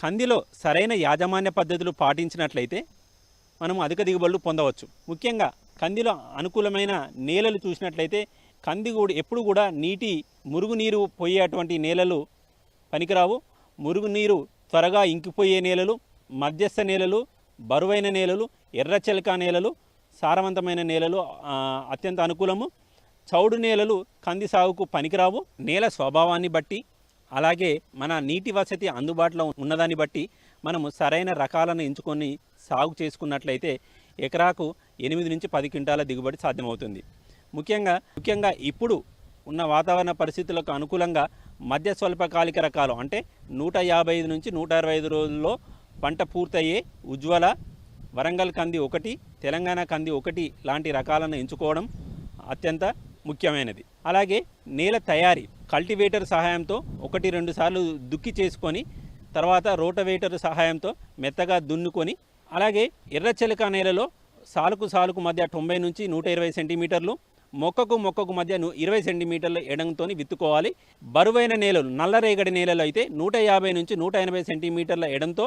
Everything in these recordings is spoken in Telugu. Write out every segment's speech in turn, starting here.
కందిలో సరైన యాజమాన్య పద్ధతులు పాటించినట్లయితే మనం అధిక దిగుబడులు పొందవచ్చు. ముఖ్యంగా కందిలో అనుకూలమైన నేలలు చూసినట్లయితే కంది కూడా ఎప్పుడు కూడా మురుగునీరు పోయేటువంటి నేలలు పనికిరావు. మురుగునీరు త్వరగా ఇంకిపోయే నేలలు, మధ్యస్థ నేలలు, బరువైన నేలలు, ఎర్రచెలక నేలలు, సారవంతమైన నేలలు అత్యంత అనుకూలము. చౌడు నేలలు కంది సాగుకు పనికిరావు. నేల స్వభావాన్ని బట్టి అలాగే మన నీటి వసతి అందుబాటులో ఉన్నదాన్ని బట్టి మనము సరైన రకాలను ఎంచుకొని సాగు చేసుకున్నట్లయితే ఎకరాకు 8 నుంచి 10 క్వింటాల దిగుబడి సాధ్యమవుతుంది. ముఖ్యంగా ఇప్పుడు ఉన్న వాతావరణ పరిస్థితులకు అనుకూలంగా మధ్య స్వల్పకాలిక రకాలు అంటే 155 నుంచి 165 రోజుల్లో పంట పూర్తయ్యే ఉజ్వల, వరంగల్ కంది 1, తెలంగాణ కంది 1 లాంటి రకాలను ఎంచుకోవడం అత్యంత ముఖ్యమైనది. అలాగే నేల తయారీ కల్టివేటర్ సహాయంతో 1-2 సార్లు దుక్కి చేసుకొని తర్వాత రోటవేటర్ సహాయంతో మెత్తగా దున్నుకొని, అలాగే ఎర్రచెలక నేలలో సాలుకు మధ్య 90 నుంచి 120 సెంటీమీటర్లు, మొక్కకు మధ్య 20 సెంటీమీటర్ల ఎడంతో విత్తుకోవాలి. బరువైన నేలలు నల్లరేగడి నేలలు అయితే 150 నుంచి 180 సెంటీమీటర్ల ఎడంతో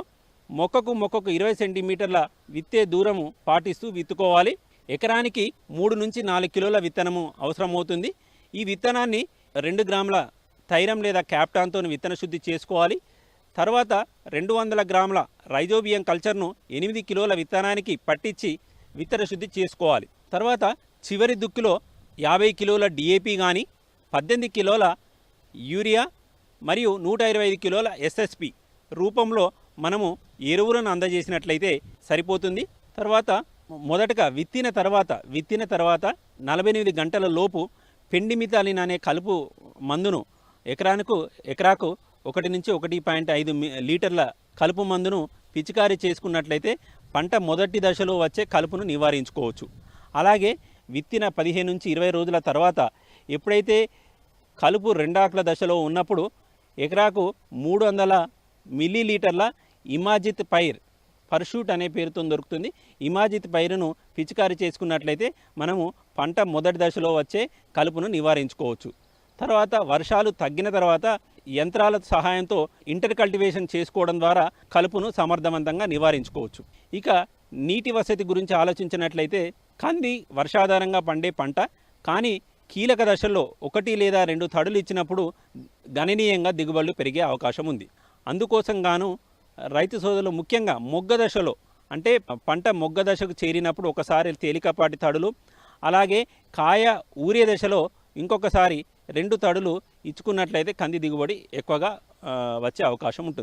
మొక్కకు 20 సెంటీమీటర్ల విత్తే దూరము పాటిస్తూ విత్తుకోవాలి. ఎకరానికి 3 నుంచి 4 కిలోల విత్తనము అవసరమవుతుంది. ఈ విత్తనాన్ని 2 గ్రాముల థైరం లేదా క్యాప్టాన్తో విత్తన శుద్ధి చేసుకోవాలి. తర్వాత 200 గ్రాముల రైజోబియం కల్చర్ను 8 కిలోల విత్తనానికి పట్టించి విత్తన శుద్ధి చేసుకోవాలి. తర్వాత చివరి దుక్కిలో 50 కిలోల డిఏపి కానీ 18 కిలోల యూరియా మరియు 125 కిలోల ఎస్ఎస్పి రూపంలో మనము ఎరువులను అందజేసినట్లయితే సరిపోతుంది. తర్వాత మొదటగా విత్తిన తర్వాత 48 గంటల లోపు పెండిమిథాలిన్ అనే కలుపు మందును ఎకరాకు 1 నుంచి 1.5 లీటర్ల కలుపు మందును పిచికారీ చేసుకున్నట్లయితే పంట మొదటి దశలో వచ్చే కలుపును నివారించుకోవచ్చు. అలాగే విత్తిన 15 నుంచి 20 రోజుల తర్వాత ఎప్పుడైతే కలుపు రెండాకుల దశలో ఉన్నప్పుడు ఎకరాకు 300 మిల్లీలీటర్ల ఇమాజిత్ పైర్ పర్షూట్ అనే పేరుతో దొరుకుతుంది. ఇమాజిత్ పైరును పిచికారీ చేసుకున్నట్లయితే మనము పంట మొదటి దశలో వచ్చే కలుపును నివారించుకోవచ్చు. తర్వాత వర్షాలు తగ్గిన తర్వాత యంత్రాల సహాయంతో ఇంటర్ కల్టివేషన్ చేసుకోవడం ద్వారా కలుపును సమర్థవంతంగా నివారించుకోవచ్చు. ఇక నీటి వసతి గురించి ఆలోచించినట్లయితే కంది వర్షాధారంగా పండే పంట, కానీ కీలక దశల్లో 1 లేదా 2 తడులు ఇచ్చినప్పుడు గణనీయంగా దిగుబడులు పెరిగే అవకాశం ఉంది. అందుకోసం గాను రైతు సోదరులు ముఖ్యంగా మొగ్గ దశలో అంటే పంట మొగ్గ దశకు చేరినప్పుడు ఒకసారి తేలికపాటి తడులు, అలాగే కాయ ఊరే దశలో ఇంకొకసారి 2 తడులు ఇచ్చుకున్నట్లయితే కంది దిగుబడి ఎక్కువగా వచ్చే అవకాశం ఉంటుంది.